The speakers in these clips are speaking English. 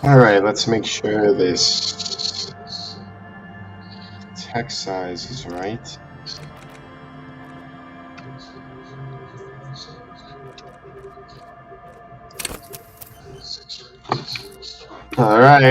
Alright, let's make sure this text size is right. Alright.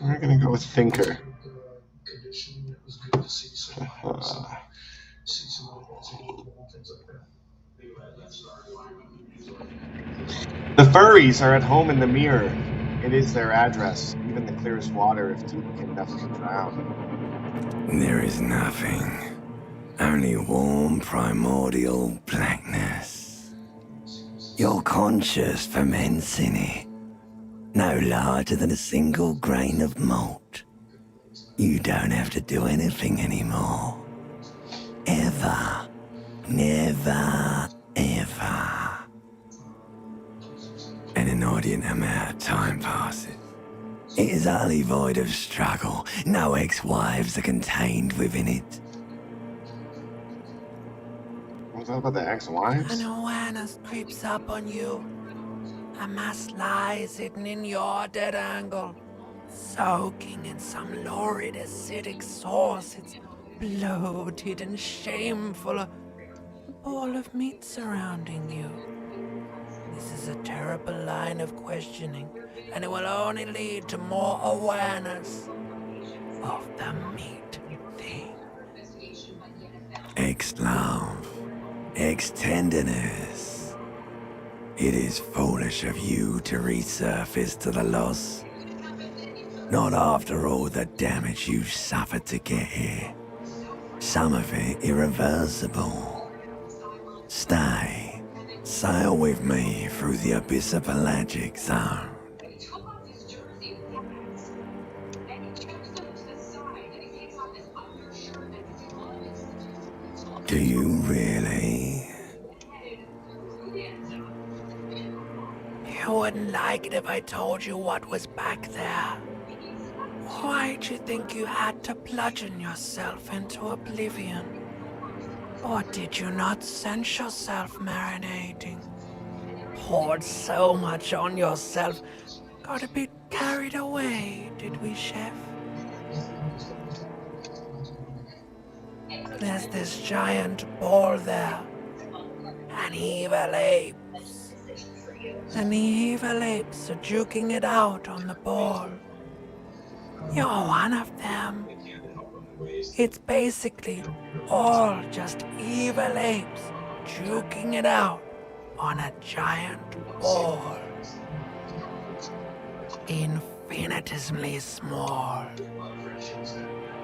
We're gonna go with Thinker. The furries are at home in the mirror. It is their address. Even the clearest water, if deep, can never drown. There is nothing. Only warm primordial blackness. Your conscious ferments in it. No larger than a single grain of malt. You don't have to do anything anymore. Ever. Never, ever. An inordinate amount of time passes. It is utterly void of struggle. No ex-wives are contained within it. What's that about the ex-wives? An awareness creeps up on you. A mass lies hidden in your dead angle, soaking in some lurid acidic sauce. It's bloated and shameful. A ball of meat surrounding you. This is a terrible line of questioning, and it will only lead to more awareness of the meat thing. Ex-love. Ex-tenderness. It is foolish of you to resurface to the loss. Not after all the damage you've suffered to get here. Some of it irreversible. Stay. Sail with me through the abyssopelagic zone. Do you really? You wouldn't like it if I told you what was back there. Why'd you think you had to bludgeon yourself into oblivion? Or did you not sense yourself marinating? Poured so much on yourself, got a bit carried away, did we, Chef? There's this giant ball there. An evil apes. And the evil apes are juking it out on the ball. You're one of them. It's basically all just evil apes juking it out on a giant ball. Infinitesimally small.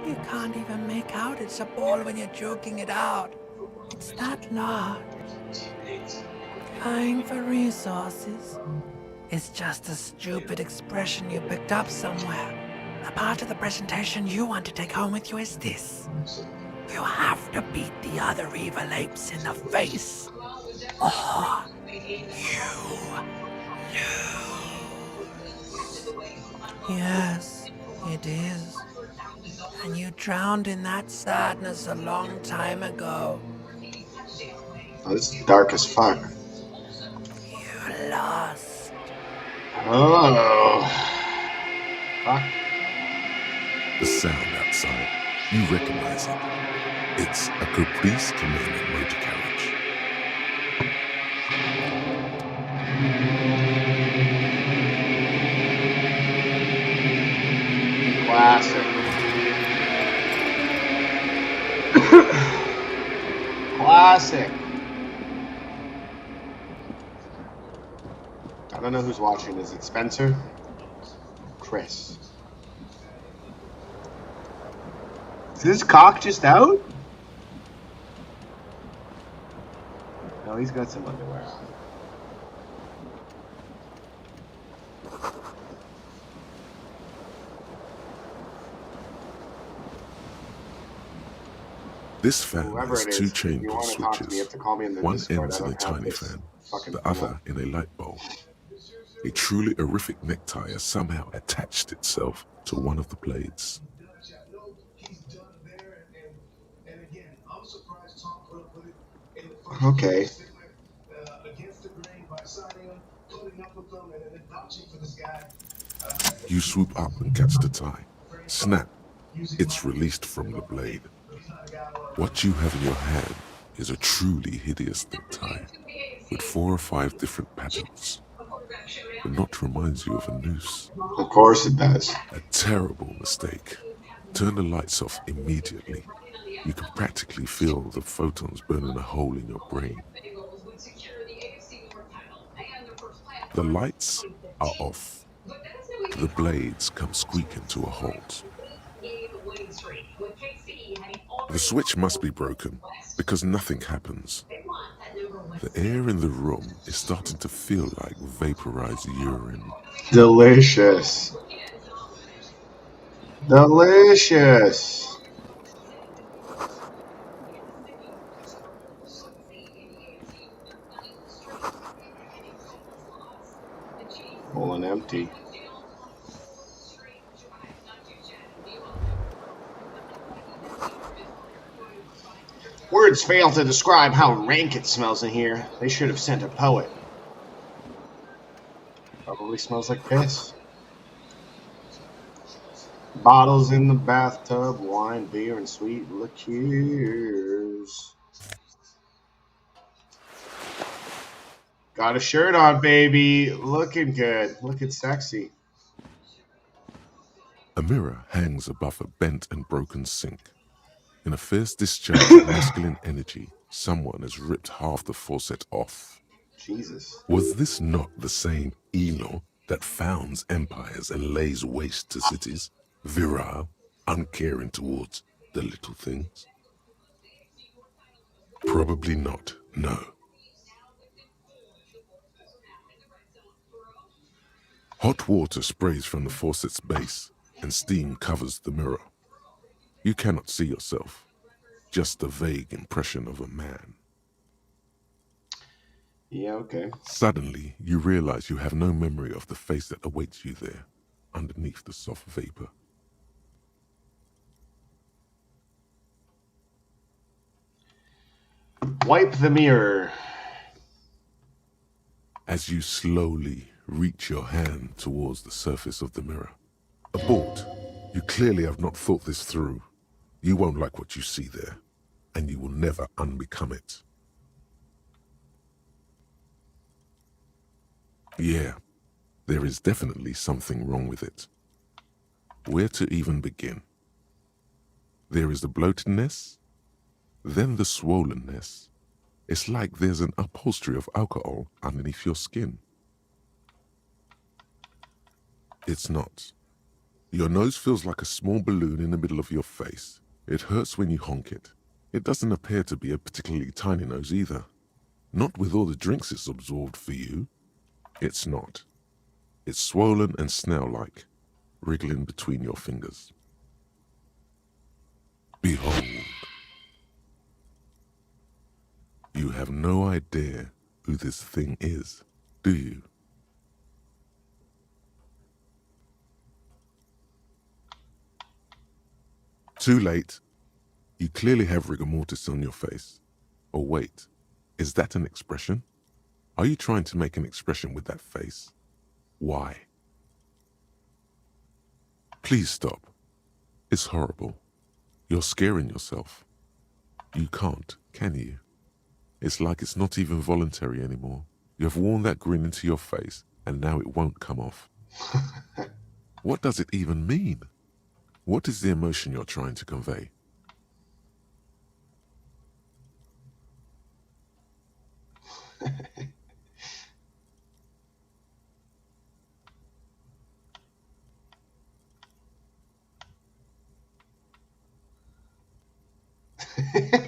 You can't even make out it's a ball when you're joking it out. It's that large. Vying for resources is just a stupid expression you picked up somewhere. The part of the presentation you want to take home with you is this. You have to beat the other evil apes in the face, or you lose. Yes, it is. And you drowned in that sadness a long time ago. Oh, this is dark as fuck. You lost. Oh. Fuck. The sound outside, you recognize it. It's a Caprice commanding motor carriage. Classic. Classic. I don't know who's watching. Is it Spencer? Chris. Is this cock just out? No, he's got some underwear on. This fan Whoever has it two is, if chain you pull want to talk to me, you switches. have to call me in the One Discord. I ends in a don't have tiny this fan, fucking the phone. other in a light bulb. A truly horrific necktie has somehow attached itself to one of the blades. Okay. You swoop up and catch the tie. Snap! It's released from the blade. What you have in your hand is a truly hideous necktie with 4 or 5 different patterns. The knot reminds you of a noose. Of course it does. A terrible mistake. Turn the lights off immediately. You can practically feel the photons burning a hole in your brain. The lights are off. The blades come squeaking to a halt. The switch must be broken because nothing happens. The air in the room is starting to feel like vaporized urine. Delicious. Delicious. Full and empty. Words fail to describe how rank it smells in here. They should have sent a poet. Probably smells like piss. Bottles in the bathtub, wine, beer, and sweet liqueurs. Got a shirt on, baby. Looking good. Looking sexy. A mirror hangs above a bent and broken sink. In a fierce discharge of masculine energy, someone has ripped half the faucet off. Jesus. Was this not the same Elo that founds empires and lays waste to cities, virile, uncaring towards the little things? Probably not, no. Hot water sprays from the faucet's base, and steam covers the mirror. You cannot see yourself, just the vague impression of a man. Yeah, okay. Suddenly, you realize you have no memory of the face that awaits you there, underneath the soft vapor. Wipe the mirror. As you slowly reach your hand towards the surface of the mirror. Abort. You clearly have not thought this through. You won't like what you see there, and you will never unbecome it. Yeah, there is definitely something wrong with it. Where to even begin? There is the bloatedness, then the swollenness. It's like there's an upholstery of alcohol underneath your skin. It's not. Your nose feels like a small balloon in the middle of your face. It hurts when you honk it. It doesn't appear to be a particularly tiny nose either. Not with all the drinks it's absorbed for you. It's not. It's swollen and snail-like, wriggling between your fingers. Behold. You have no idea who this thing is, do you? Too late. You clearly have rigor mortis on your face. Oh wait, is that an expression? Are you trying to make an expression with that face? Why? Please stop. It's horrible. You're scaring yourself. You can't, can you? It's like it's not even voluntary anymore. You have worn that grin into your face, and now it won't come off. What does it even mean? What is the emotion you're trying to convey?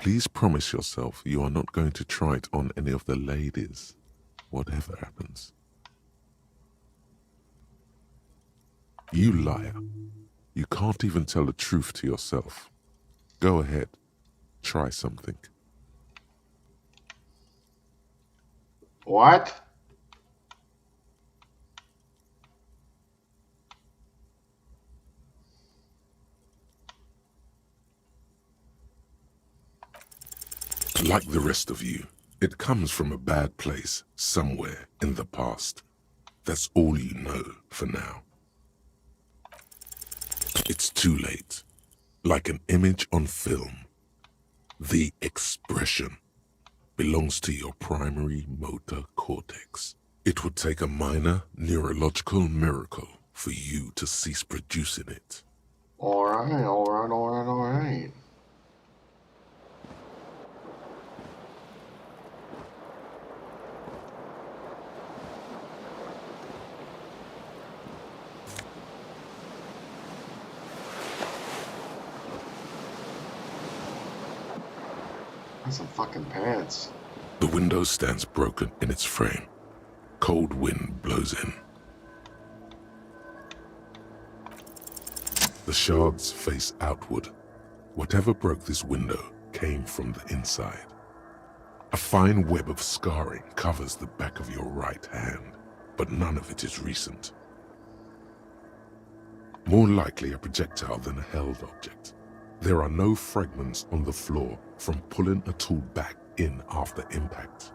Please promise yourself you are not going to try it on any of the ladies, whatever happens. You liar. You can't even tell the truth to yourself. Go ahead. Try something. What? Like the rest of you, it comes from a bad place somewhere in the past. That's all you know for now. It's too late. Like an image on film. The expression belongs to your primary motor cortex. It would take a minor neurological miracle for you to cease producing it. Alright. That's some fucking pants. The window stands broken in its frame. Cold wind blows in. The shards face outward. Whatever broke this window came from the inside. A fine web of scarring covers the back of your right hand, but none of it is recent. More likely a projectile than a held object. There are no fragments on the floor from pulling a tool back in after impact.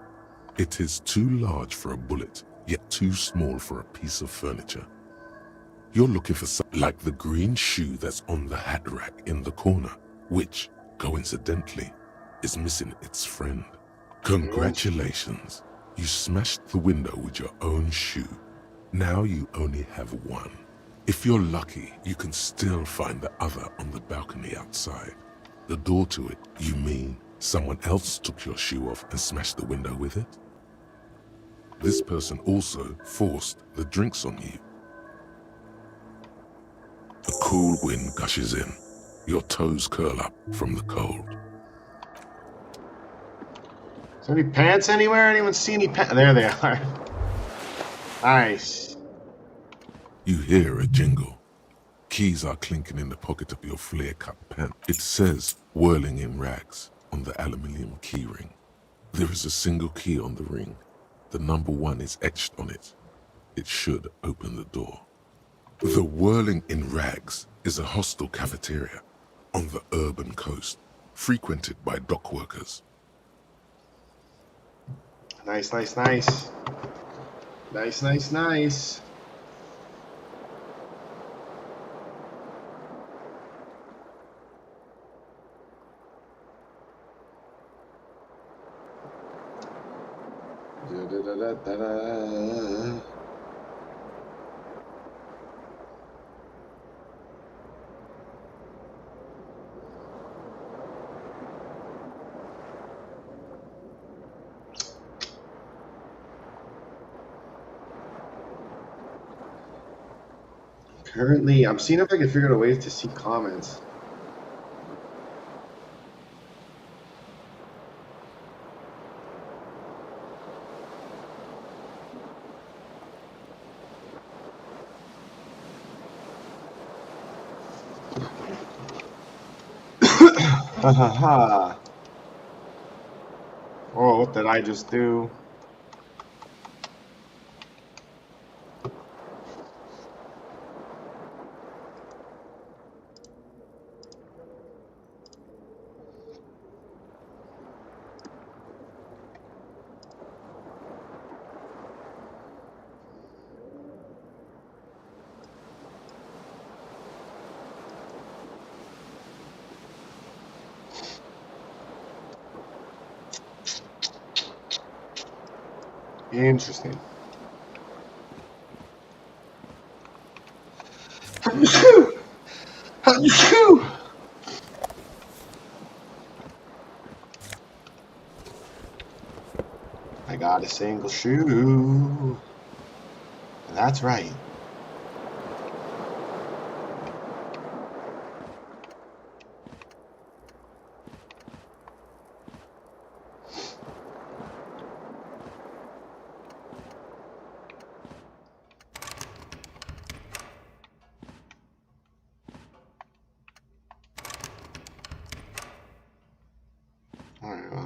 It is too large for a bullet, yet too small for a piece of furniture. You're looking for something like the green shoe that's on the hat rack in the corner, which, coincidentally, is missing its friend. Congratulations, you smashed the window with your own shoe. Now you only have one. If you're lucky, you can still find the other on the balcony outside. The door to it, you mean someone else took your shoe off and smashed the window with it? This person also forced the drinks on you. A cool wind gushes in. Your toes curl up from the cold. Is there any pants anywhere? Anyone see any pants? There they are. Nice. You hear a jingle. Keys are clinking in the pocket of your flare-cut pant. It says, whirling in rags, on the aluminium key ring. There is a single key on the ring. The number 1 is etched on it. It should open the door. The whirling in rags is a hostel cafeteria on the urban coast, frequented by dock workers. Nice. Nice. Da-da-da-da-da. Currently, I'm seeing if I can figure out a way to see comments. Ha ha ha. Oh, what did I just do? Interesting. I got a single shoe. That's right.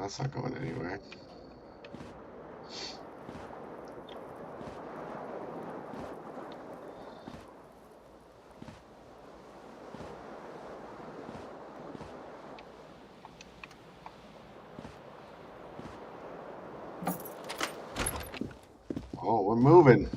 That's not going anywhere. Oh, we're moving.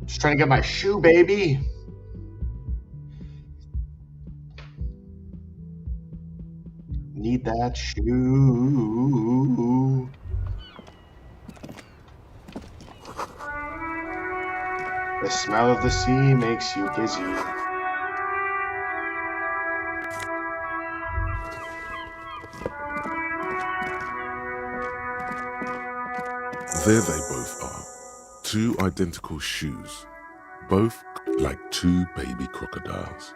Just trying to get my shoe, baby. Need that shoe. The smell of the sea makes you dizzy. There they both are. Two identical shoes. Both like two baby crocodiles.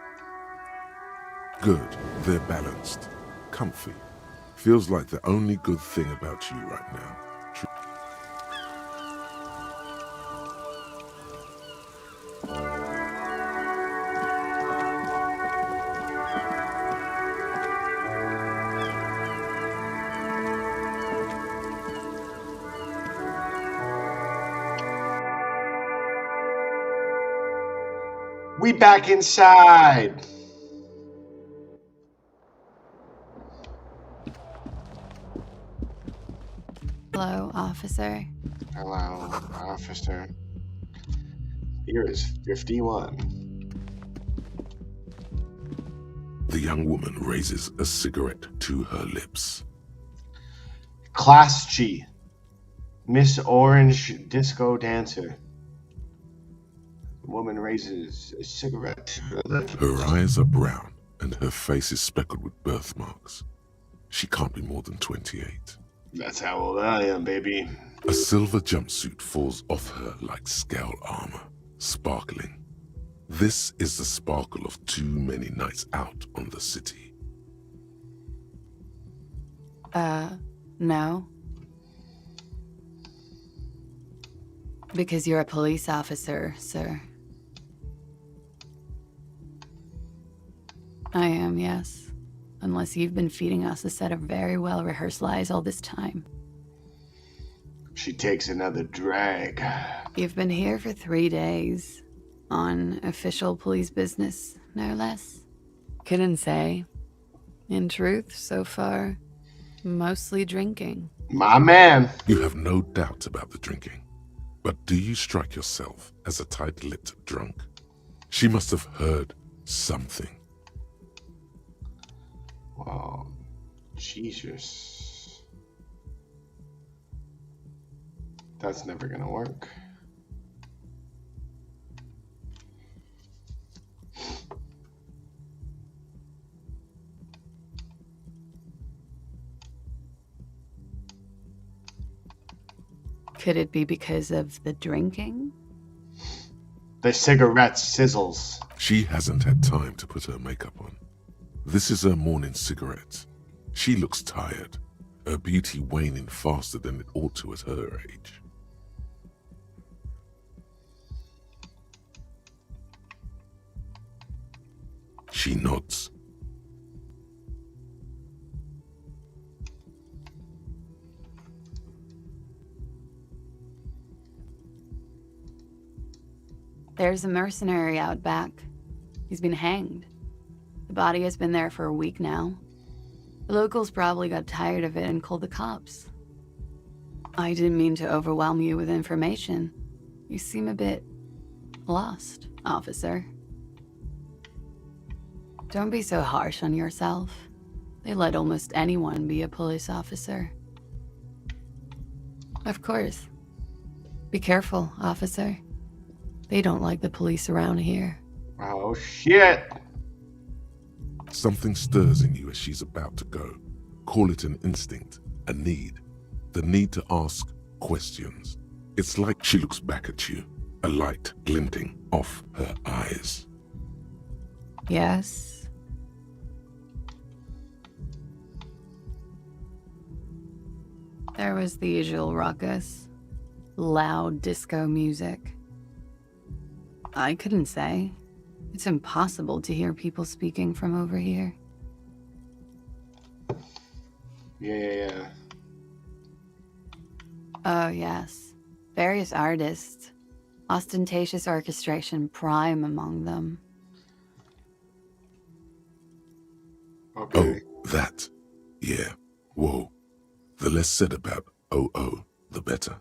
Good, they're balanced. Comfy. Feels like the only good thing about you right now. We back inside. Hello, officer. Hello, officer. Here is 51. The young woman raises a cigarette to her lips. Class G. Miss Orange Disco Dancer. The woman raises a cigarette to her lips. Her eyes are brown and her face is speckled with birthmarks. She can't be more than 28. That's how old I am, baby. A silver jumpsuit falls off her like scale armor, sparkling. This is the sparkle of too many nights out on the city. No. Because you're a police officer, sir. I am, yes. Unless you've been feeding us a set of very well-rehearsed lies all this time. She takes another drag. You've been here for 3 days. On official police business, no less. Couldn't say. In truth, so far, mostly drinking. My man. You have no doubt about the drinking. But do you strike yourself as a tight-lipped drunk? She must have heard something. Wow. Jesus. That's never gonna work. Could it be because of the drinking? The cigarette sizzles. She hasn't had time to put her makeup on. This is her morning cigarette. She looks tired, her beauty waning faster than it ought to at her age. She nods. There's a mercenary out back. He's been hanged. The body has been there for a week now. The locals probably got tired of it and called the cops. I didn't mean to overwhelm you with information. You seem a bit lost, officer. Don't be so harsh on yourself. They let almost anyone be a police officer. Of course. Be careful, officer. They don't like the police around here. Oh, shit. Something stirs in you as she's about to go. Call it an instinct, a need. The need to ask questions. It's like she looks back at you, a light glinting off her eyes. Yes. There was the usual ruckus, loud disco music. I couldn't say. It's impossible to hear people speaking from over here. Yeah. Oh, yes. Various artists. Ostentatious orchestration prime among them. Okay. Oh, that. Yeah. Whoa. The less said about OO, the better.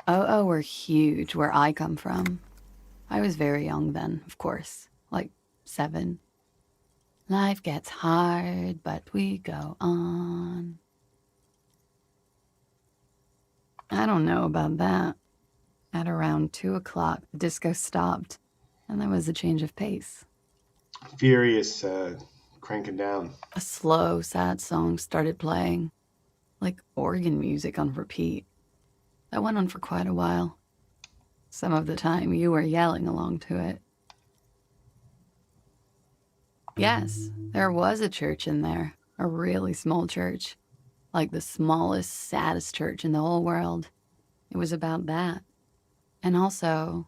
OO were huge where I come from. I was very young then, of course, like 7. Life gets hard, but we go on. I don't know about that. At around 2 o'clock, the disco stopped, and there was a change of pace. Furious, cranking down. A slow, sad song started playing, like organ music on repeat. That went on for quite a while. Some of the time, you were yelling along to it. Yes, there was a church in there, a really small church, like the smallest, saddest church in the whole world. It was about that. And also,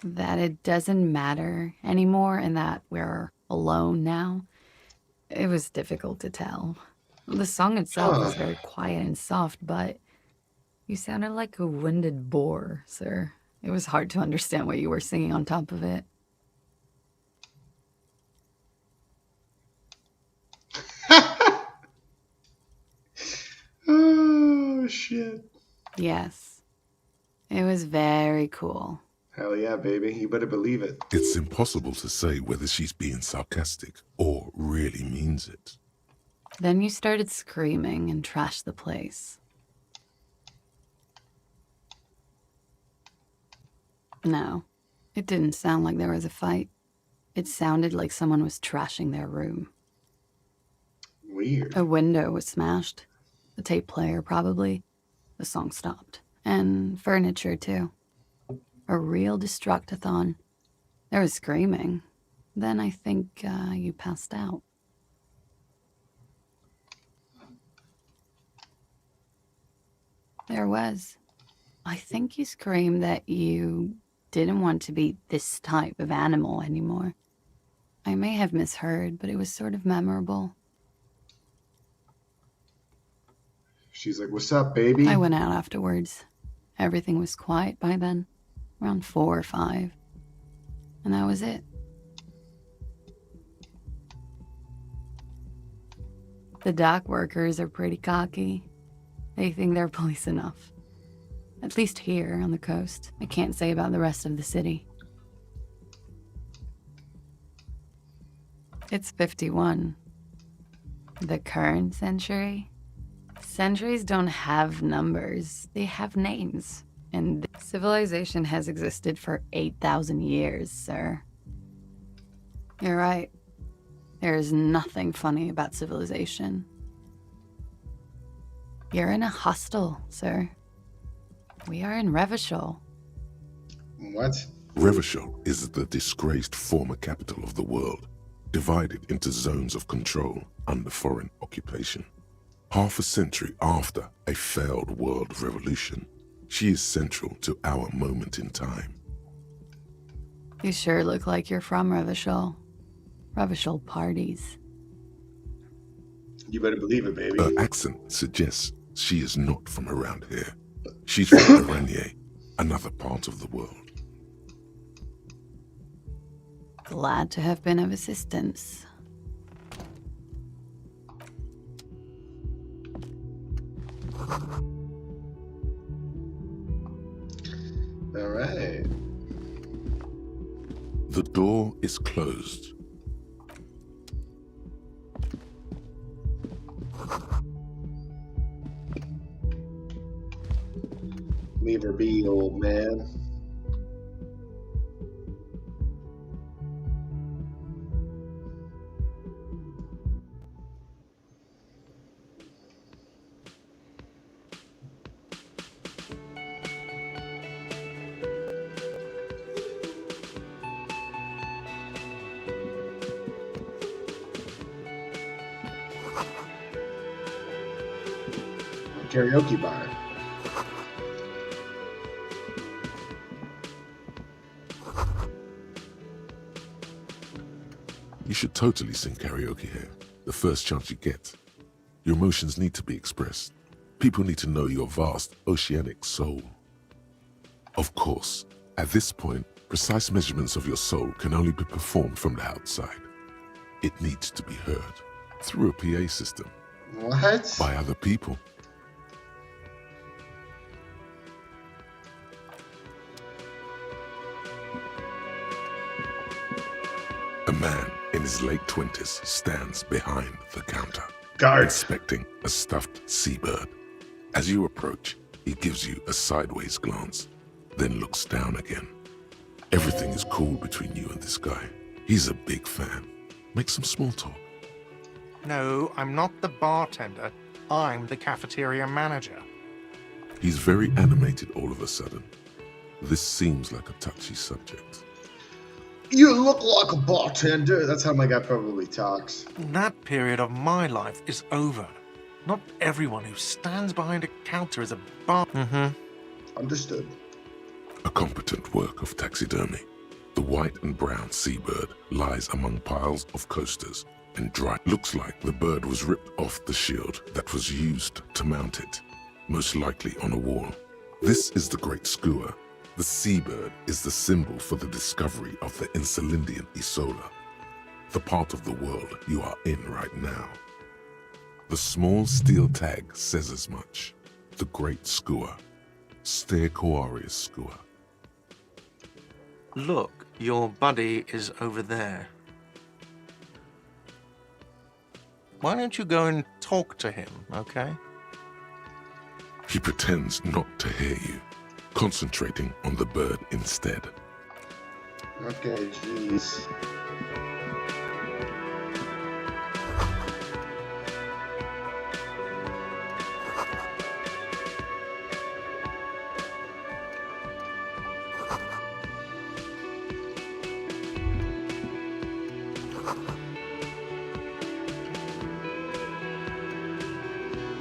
that it doesn't matter anymore and that we're alone now. It was difficult to tell. The song itself was very quiet and soft, but you sounded like a winded boar, sir. It was hard to understand what you were singing on top of it. Oh, shit. Yes. It was very cool. Hell yeah, baby. You better believe it. It's impossible to say whether she's being sarcastic or really means it. Then you started screaming and trashed the place. No, it didn't sound like there was a fight. It sounded like someone was trashing their room. Weird. A window was smashed. The tape player, probably. The song stopped. And furniture, too. A real destructathon. There was screaming. Then I think you passed out. There was. I think you screamed that you didn't want to be this type of animal anymore. I may have misheard, but it was sort of memorable. She's like, what's up, baby? I went out afterwards. Everything was quiet by then, around 4 or 5. And that was it. The dock workers are pretty cocky. They think they're police enough. At least here on the coast. I can't say about the rest of the city. It's 51. The current century? Centuries don't have numbers. They have names. And civilization has existed for 8,000 years, sir. You're right. There is nothing funny about civilization. You're in a hostel, sir. We are in Revachol. What? Revachol is the disgraced former capital of the world, divided into zones of control under foreign occupation. Half a century after a failed world revolution, she is central to our moment in time. You sure look like you're from Revachol. Revachol parties. You better believe it, baby. Her accent suggests she is not from around here. She's from Iranier, another part of the world. Glad to have been of assistance. All right. The door is closed. Leave her be, old man. karaoke bar. You should totally sing karaoke here, the first chance you get. Your emotions need to be expressed. People need to know your vast, oceanic soul. Of course, at this point, precise measurements of your soul can only be performed from the outside. It needs to be heard through a PA system. What? By other people. A man in his late 20s stands behind the counter, Guards. inspecting a stuffed seabird. As you approach, he gives you a sideways glance, then looks down again. Everything is cool between you and this guy. He's a big fan. Make some small talk. No, I'm not the bartender. I'm the cafeteria manager. He's very animated all of a sudden. This seems like a touchy subject. You look like a bartender. That's how my guy probably talks. That period of my life is over. Not everyone who stands behind a counter is a bar. Understood. A competent work of taxidermy. The white and brown seabird lies among piles of coasters and dry. Looks like the bird was ripped off the shield that was used to mount it, most likely on a wall. This is the Great Skua. The seabird is the symbol for the discovery of the Insulindian Isola, the part of the world you are in right now. The small steel tag says as much. The Great Skua. Stegosaurus skua. Look, your buddy is over there. Why don't you go and talk to him, okay? He pretends not to hear you, concentrating on the bird instead. Okay, jeez.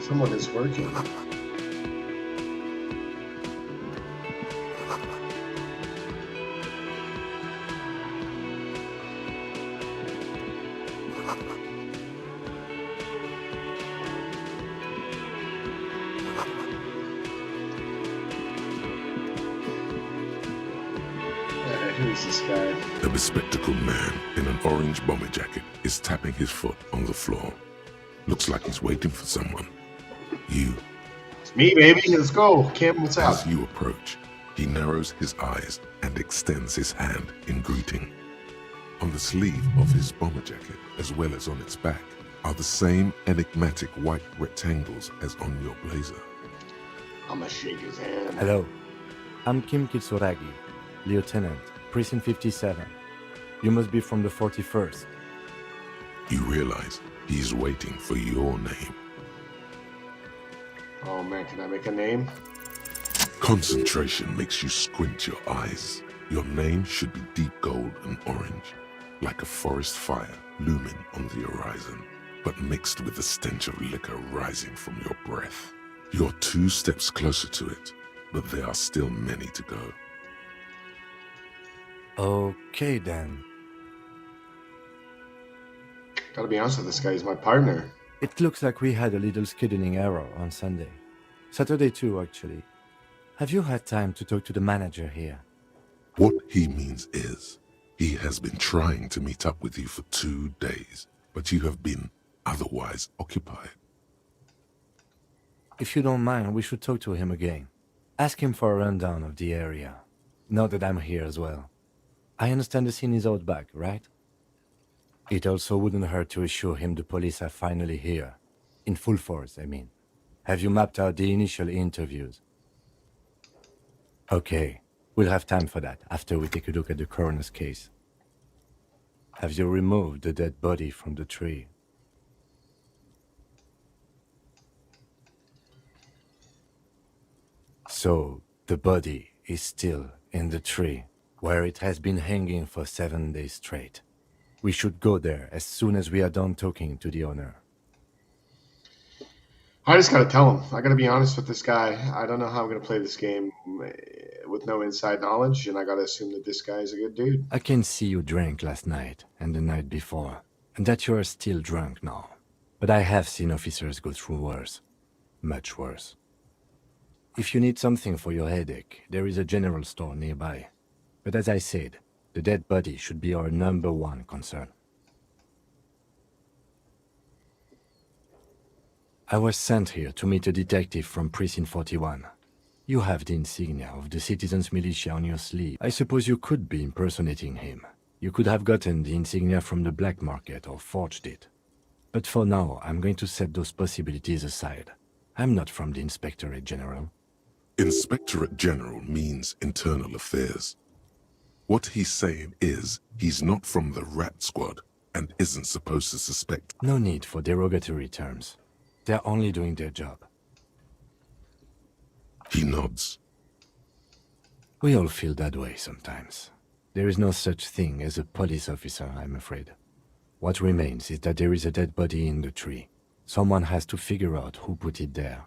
Someone is working. Who's this guy? A bespectacled man in an orange bomber jacket is tapping his foot on the floor. Looks like he's waiting for someone. You. It's me, baby. Let's go. Camp, what's up? As you approach, he narrows his eyes and extends his hand in greeting. On the sleeve of his bomber jacket, as well as on its back, are the same enigmatic white rectangles as on your blazer. I'm gonna shake his hand. Hello, I'm Kim Kitsuragi, Lieutenant, Precinct 57. You must be from the 41st. You realize he's waiting for your name. Oh man, can I make a name? Concentration makes you squint your eyes. Your name should be deep gold and orange, like a forest fire looming on the horizon, but mixed with the stench of liquor rising from your breath. You're 2 steps closer to it, but there are still many to go. Okay then. Gotta be honest with this guy, he's my partner. It looks like we had a little scheduling error on Sunday. Saturday too, actually. Have you had time to talk to the manager here? What he means is, he has been trying to meet up with you for 2 days, but you have been otherwise occupied. If you don't mind, we should talk to him again. Ask him for a rundown of the area. Now that I'm here as well. I understand the scene is out back, right? It also wouldn't hurt to assure him the police are finally here. In full force, I mean. Have you mapped out the initial interviews? Okay, we'll have time for that after we take a look at the coroner's case. Have you removed the dead body from the tree? So, the body is still in the tree, where it has been hanging for 7 days straight. We should go there as soon as we are done talking to the owner. I just gotta tell him. I gotta be honest with this guy. I don't know how I'm gonna play this game with no inside knowledge, and I gotta assume that this guy is a good dude. I can see you drank last night and the night before, and that you are still drunk now. But I have seen officers go through worse. Much worse. If you need something for your headache, there is a general store nearby. But as I said, the dead body should be our #1 concern. I was sent here to meet a detective from Precinct 41. You have the insignia of the citizens' militia on your sleeve. I suppose you could be impersonating him. You could have gotten the insignia from the black market or forged it. But for now, I'm going to set those possibilities aside. I'm not from the Inspectorate General. Inspectorate General means internal affairs. What he's saying is he's not from the Rat Squad and isn't supposed to suspect. No need for derogatory terms. They're only doing their job. He nods. We all feel that way sometimes. There is no such thing as a police officer, I'm afraid. What remains is that there is a dead body in the tree. Someone has to figure out who put it there.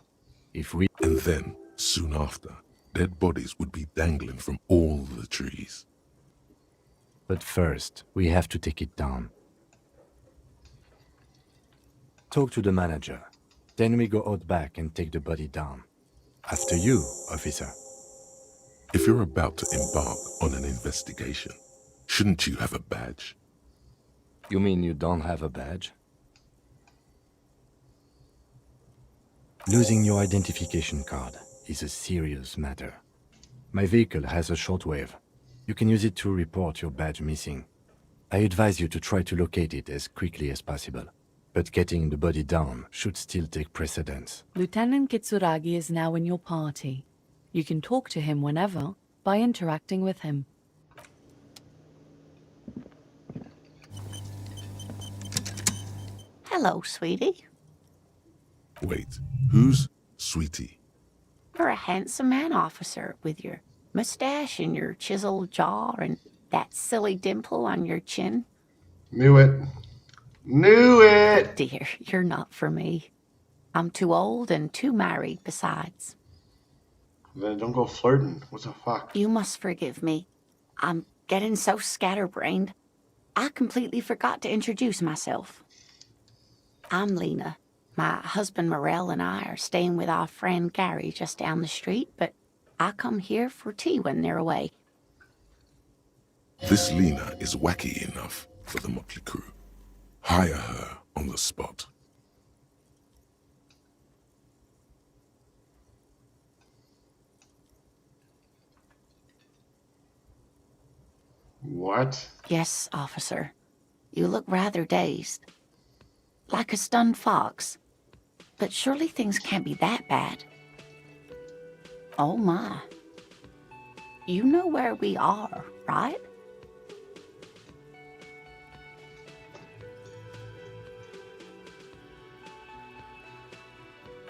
If we... And then, soon after, dead bodies would be dangling from all the trees. But first, we have to take it down. Talk to the manager. Then we go out back and take the body down. After you, officer. If you're about to embark on an investigation, shouldn't you have a badge? You mean you don't have a badge? Losing your identification card is a serious matter. My vehicle has a shortwave. You can use it to report your badge missing. I advise you to try to locate it as quickly as possible. But getting the body down should still take precedence. Lieutenant Kitsuragi is now in your party. You can talk to him whenever by interacting with him. Hello, sweetie. Wait, who's Sweetie? You're a handsome man, officer, with your mustache and your chiseled jaw and that silly dimple on your chin. Knew it. Knew it! Dear, you're not for me. I'm too old and too married besides. Then don't go flirting. What the fuck? You must forgive me. I'm getting so scatterbrained. I completely forgot to introduce myself. I'm Lena. My husband Morel and I are staying with our friend Gary just down the street, but I come here for tea when they're away. This Lena is wacky enough for the motley crew. Hire her on the spot. What? Yes, officer. You look rather dazed. Like a stunned fox. But surely things can't be that bad. Oh my. You know where we are, right?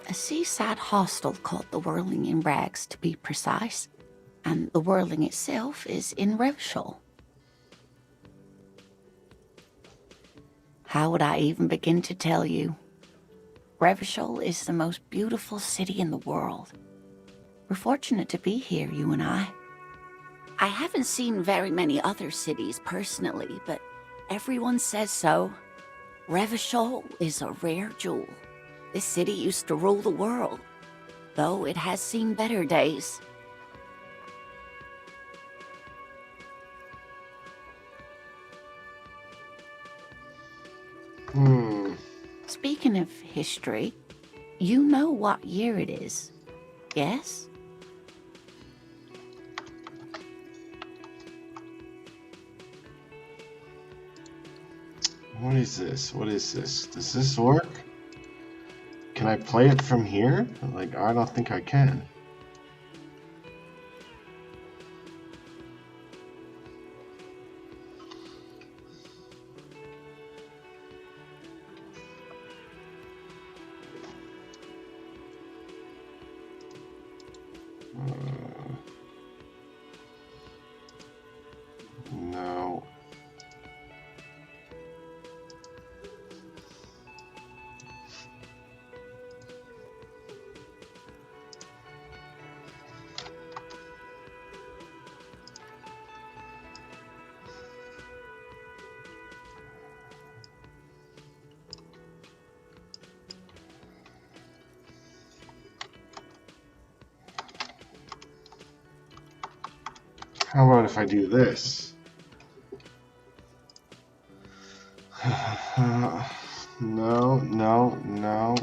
A seaside hostel called the Whirling in Rags, to be precise. And the Whirling itself is in Revachol. How would I even begin to tell you? Revachol is the most beautiful city in the world. We're fortunate to be here, you and I. I haven't seen very many other cities personally, but everyone says so. Revachol is a rare jewel. This city used to rule the world, though it has seen better days. Speaking of history, you know what year it is, yes? What is this? What is this? Does this work? Can I play it from here? Like, I don't think I can. No. How about if I do this? No, no, no.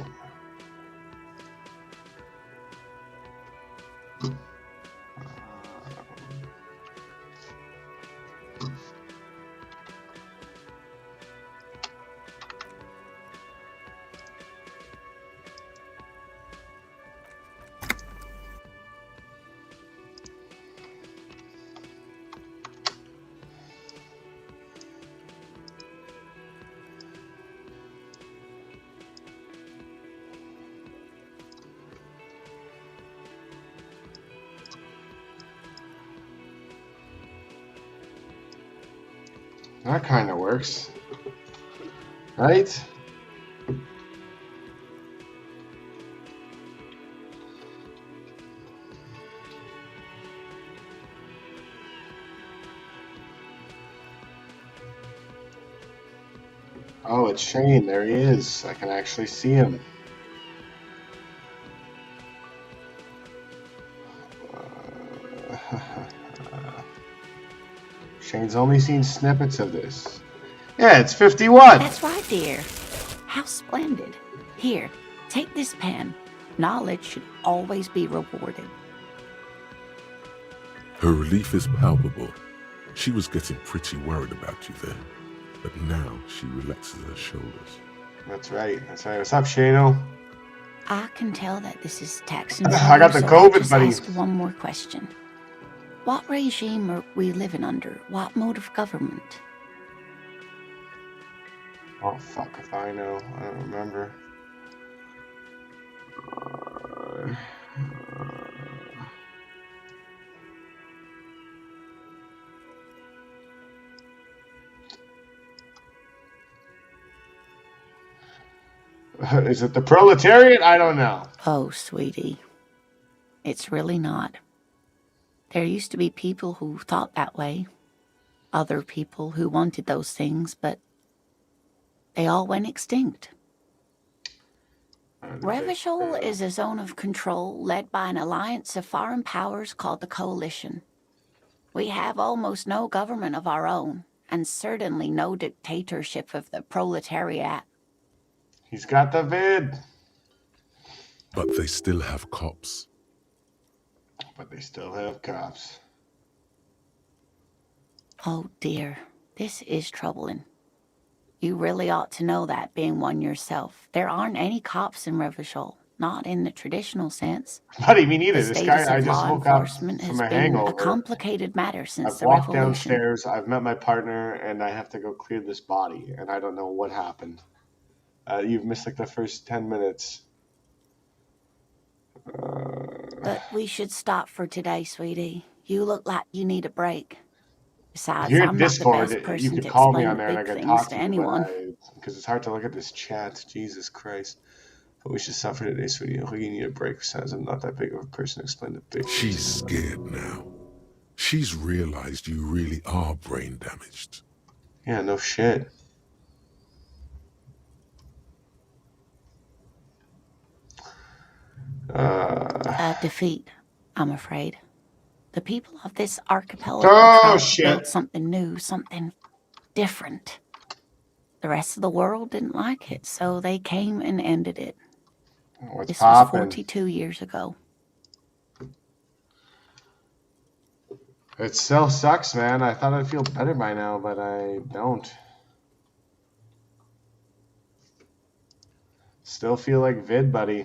That kind of works, right? Oh, it's Shane. There he is. I can actually see him. Shane's only seen snippets of this. Yeah, it's 51. That's right, dear. How splendid. Here, take this pen. Knowledge should always be rewarded. Her relief is palpable. She was getting pretty worried about you there, but now she relaxes her shoulders. That's right. That's right. What's up, Shano? I can tell that this is taxing I got the so COVID, I'll just buddy. ask one more question. What regime are we living under? What mode of government? Oh, fuck if I know. I don't remember. Is it the proletariat? I don't know. Oh, sweetie. It's really not. There used to be people who thought that way. Other people who wanted those things, but they all went extinct. Revachol is a zone of control led by an alliance of foreign powers called the Coalition. We have almost no government of our own, and certainly no dictatorship of the proletariat. He's got the vid. But they still have cops. But they still have cops. Oh dear, this is troubling. You really ought to know that, being one yourself. There aren't any cops in Revachol, not in the traditional sense. Buddy, me neither. The This status guy, I of just law woke up enforcement from has a been hangover. a complicated matter since I've the walked revolution. downstairs, I've met my partner, and I have to go clear this body, and I don't know what happened. You've missed like the first 10 minutes. But we should stop for today, sweetie. You look like you need a break. Besides, Here I'm at not the Discord, best you person could to call me explain on the there and I big could things talk to to you, anyone. because it's hard to look at this chat. Jesus Christ. But we should suffer today, sweetie. I think you need a break. Besides, I'm not that big of a person to explain the big She's things. scared now. She's realized you really are brain damaged. Yeah, no shit. A defeat, I'm afraid. The people of this archipelago Oh, tried to shit. build something new, something different. The rest of the world didn't like it, so they came and ended it. What's This was poppin'? 42 years ago. It still sucks, man. I thought I'd feel better by now, but I don't. Still feel like vid, buddy.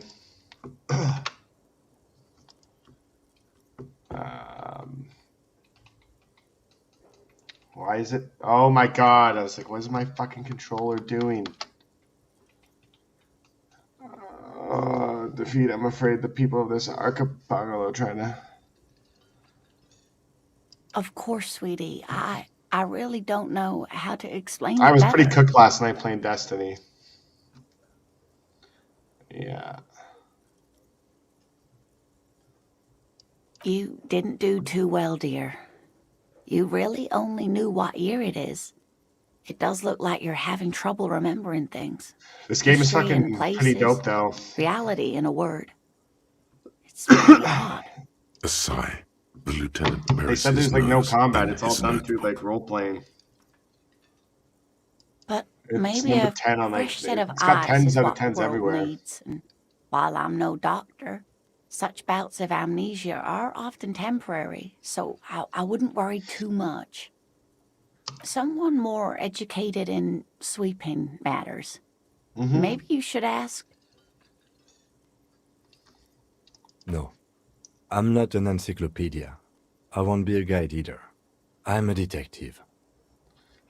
Why is it? Oh my god. I was like, what is my fucking controller doing? Defeat. I'm afraid the people of this archipelago are trying to... Of course, sweetie. I really don't know how to explain I it was better. pretty cooked last night playing Destiny. Yeah. You didn't do too well, dear. You really only knew what year it is. It does look like you're having trouble remembering things. This game is History and fucking pretty places, dope, though. Reality, in a word. It's very odd. A sigh. The lieutenant They buries said his there's like no nose combat. in It's all his done through notebook. like role playing. But It's maybe number a 10 on like fresh set of it's got eyes tens is out of what the tens world everywhere. needs. And while I'm no doctor, such bouts of amnesia are often temporary, so I wouldn't worry too much. Someone more educated in sweeping matters. Maybe you should ask. No, I'm not an encyclopedia. I won't be a guide either. I'm a detective.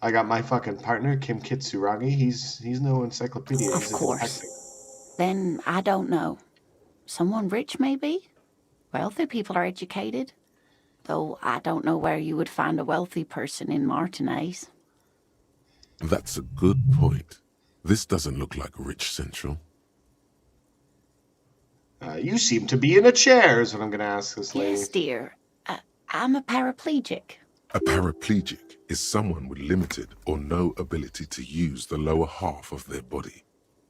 I got my fucking partner, Kim Kitsuragi. He's no encyclopedia. Of He's a course. detective. Then I don't know. Someone rich, maybe? Wealthy people are educated. Though I don't know where you would find a wealthy person in Martinez. That's a good point. This doesn't look like Rich Central. You seem to be in a chair, is what I'm going to ask this lady. Yes, dear. I'm a paraplegic. A paraplegic is someone with limited or no ability to use the lower half of their body.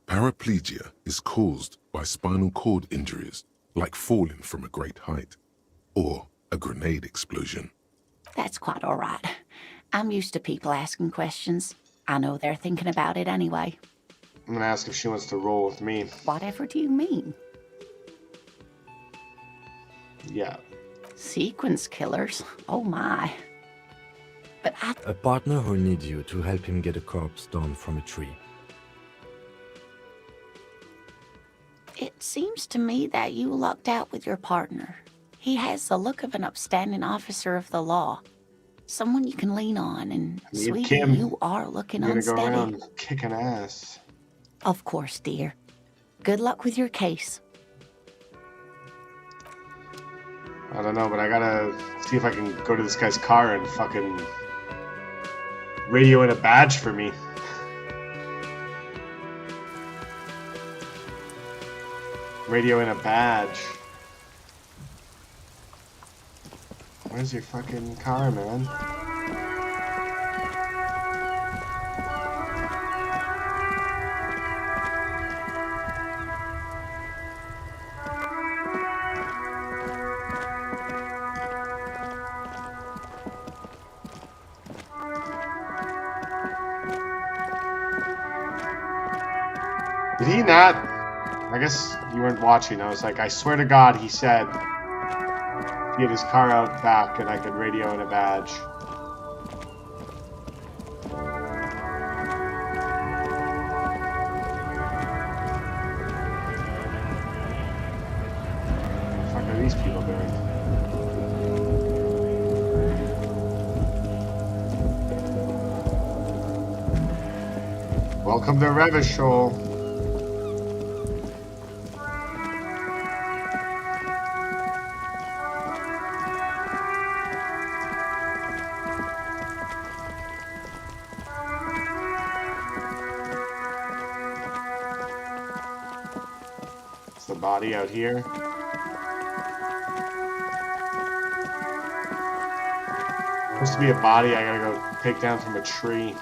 Paraplegia is caused by spinal cord injuries, like falling from a great height, or a grenade explosion. That's quite all right. I'm used to people asking questions. I know they're thinking about it anyway. I'm going to ask if she wants to roll with me. Whatever do you mean? Yeah. Sequence killers? Oh my. But A partner who needs you to help him get a corpse down from a tree. it seems to me that you lucked out with your partner. He has the look of an upstanding officer of the law. Someone you can lean on, and sweetie, Kim, you are looking You're gonna unsteady. go around kicking ass. Of course, dear. Good luck with your case. I don't know, but I gotta see if I can go to this guy's car and fucking radio in a badge for me. Radio in a badge. Where's your fucking car, man? Did he not? I guess you weren't watching. I was like, I swear to God, he said he had his car out back and I could radio in a badge. What the fuck are these people doing? Welcome to Revachol. It's the body out here. Supposed to be a body I gotta go take down from a tree.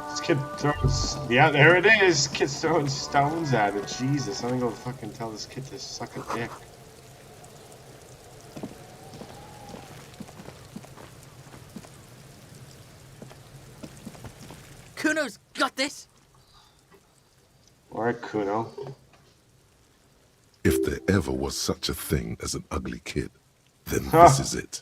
This kid throws... Yeah, there it is! Kid's throwing stones at it. Jesus, I'm gonna go fucking tell this kid to suck a dick. Kuno's got this. Alright, Kuno. If there ever was such a thing as an ugly kid, then this is it.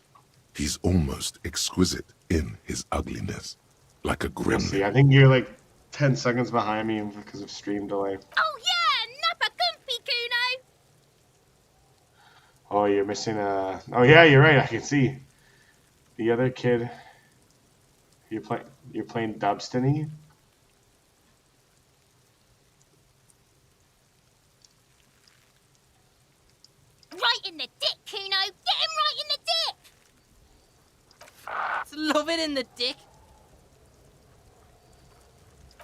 He's almost exquisite in his ugliness, like a You'll see, gremlin. I think you're like 10 seconds behind me because of stream delay. Oh yeah, nappa comfy, Kuno. Oh, you're missing a... Oh yeah, you're right, I can see. The other kid... You're playing Dubstony? Right in the dick, Kuno. Get him right in the dick. Love it in the dick.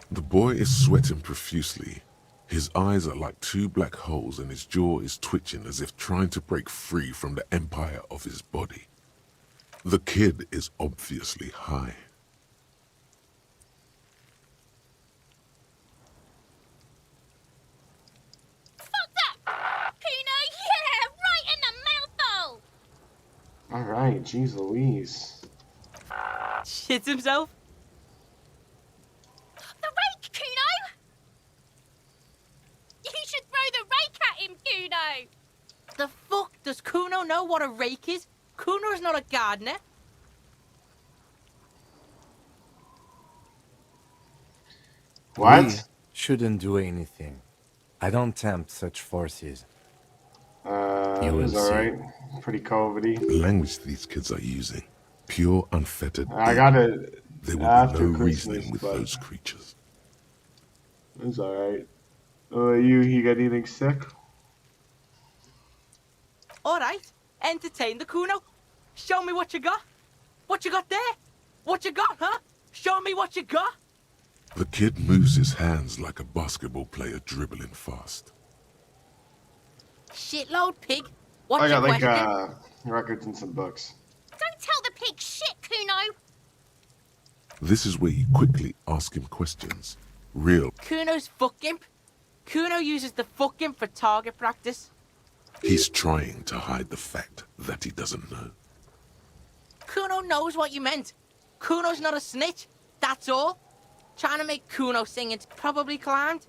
The boy is sweating profusely. His eyes are like two black holes and his jaw is twitching as if trying to break free from the empire of his body. The kid is obviously high. Fuck that. Alright, jeez Louise. Shits himself. The rake, Kuno! You should throw the rake at him, Kuno! The fuck does Kuno know what a rake is? Kuno's not a gardener. What? We shouldn't do anything. I don't tempt such forces. It You will was see. alright. Pretty COVIDy. The language these kids are using, pure, unfettered. I got evil. it There will be after no Christmas, reasoning with but those creatures. it was alright. You got anything sick? Alright, entertain the Kuno. Show me what you got. What you got there? What you got, huh? Show me what you got. The kid moves his hands like a basketball player dribbling fast. Shitload pig. What's I got your like question? records and some books. Don't tell the pig shit, Kuno! This is where you quickly ask him questions. Real. Kuno's fuck imp. Kuno uses the fuck imp for target practice. He's trying to hide the fact that he doesn't know. Kuno knows what you meant. Kuno's not a snitch. That's all. Trying to make Kuno sing, it's probably climbed.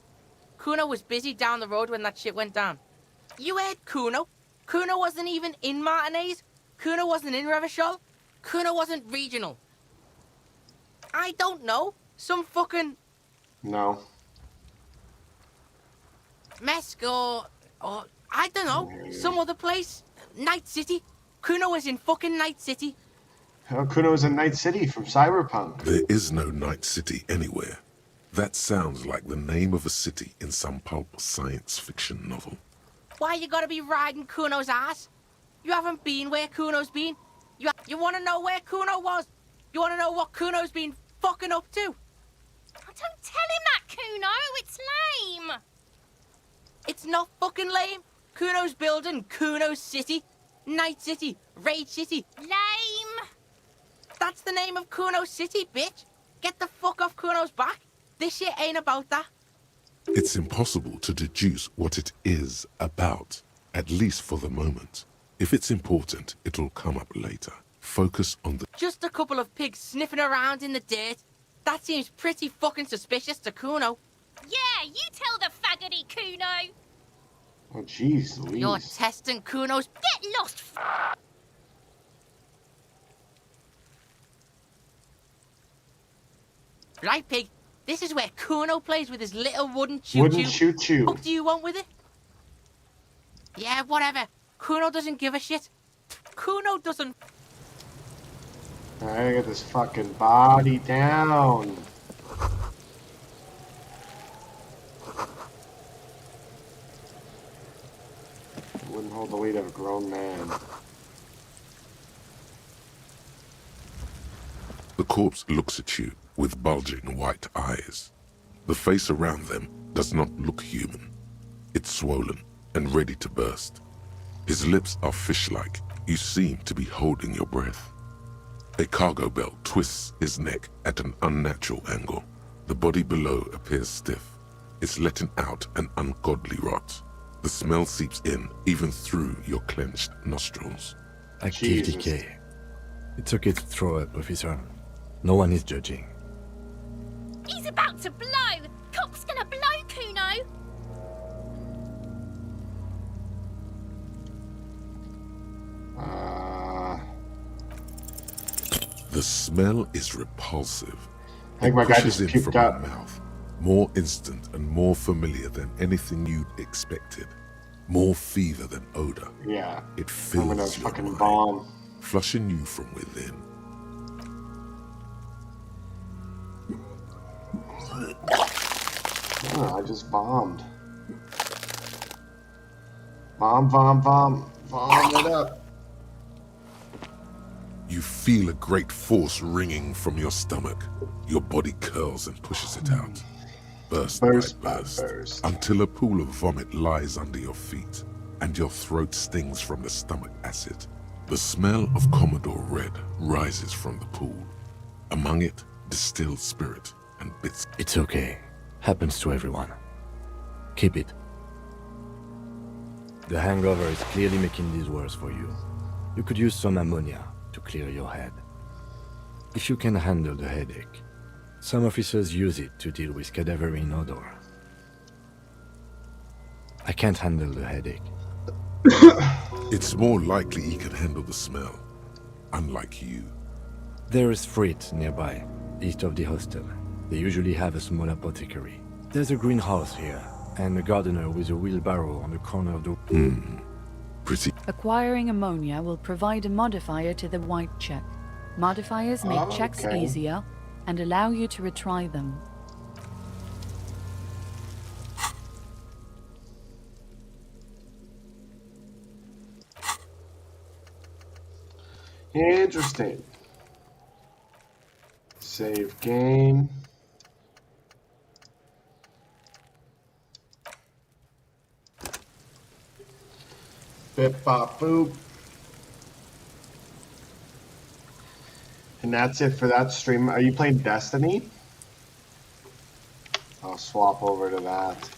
Kuno was busy down the road when that shit went down. You heard Kuno. Kuno wasn't even in Martinez. Kuno wasn't in Revachol. Kuno wasn't regional. I don't know. Some fucking No. Mesk or I don't know. Some other place. Night City. Kuno was in fucking Night City. Kuno was in Night City from Cyberpunk. There is no Night City anywhere. That sounds like the name of a city in some pulp science fiction novel. Why you gotta be riding Kuno's ass? You haven't been where Kuno's been. You wanna know where Kuno was? You wanna know what Kuno's been fucking up to? Oh, don't tell him that, Kuno! It's lame! It's not fucking lame. Kuno's building Kuno's City. Night City. Raid City. Lame! That's the name of Kuno's City, bitch. Get the fuck off Kuno's back. This shit ain't about that. It's impossible to deduce what it is about, at least for the moment. If it's important, it'll come up later. Focus on the... Just a couple of pigs sniffing around in the dirt. That seems pretty fucking suspicious to Kuno. Yeah, you tell the faggoty, Kuno! Oh, jeez Louise. You're testing Kuno's... Get lost, Right, pig. This is where Kuno plays with his little wooden choo-choo. Wouldn't shoot you. What do you want with it? Yeah, whatever. Kuno doesn't give a shit. Kuno doesn't... Alright, get this fucking body down. Wouldn't hold the weight of a grown man. The corpse looks at you with bulging white eyes. The face around them does not look human. It's swollen and ready to burst. His lips are fish-like. You seem to be holding your breath. A cargo belt twists his neck at an unnatural angle. The body below appears stiff. It's letting out an ungodly rot. The smell seeps in, even through your clenched nostrils. Activity Jesus. K. It's okay to throw up, officer. No one is judging. He's about to blow! Cock's gonna blow, Kuno! The smell is repulsive. I think my It guy pushes just in puked from up. your mouth. More instant and more familiar than anything you'd expected. More fever than odor. Yeah. It I'm gonna fills your fucking mind, bomb. flushing you from within. Oh, I just bombed. Bomb, bomb, bomb. Bomb it up. You feel a great force ringing from your stomach. Your body curls and pushes it out. Burst Burst by by burst. burst. Until a pool of vomit lies under your feet, and your throat stings from the stomach acid. The smell of Commodore Red rises from the pool. Among it, distilled spirit and bits. It's okay. Happens to everyone. Keep it. The hangover is clearly making this worse for you. You could use some ammonia to clear your head. If you can handle the headache. Some officers use it to deal with cadaverine odor. I can't handle the headache. It's more likely he can handle the smell, unlike you. There is Frit nearby, east of the hostel. They usually have a small apothecary. There's a greenhouse here, and a gardener with a wheelbarrow on the corner of the... Pretty. Acquiring ammonia will provide a modifier to the white check. Modifiers make checks okay. easier and allow you to retry them. Interesting. Save game. Bip bop boop. And that's it for that stream. Are you playing Destiny? I'll swap over to that.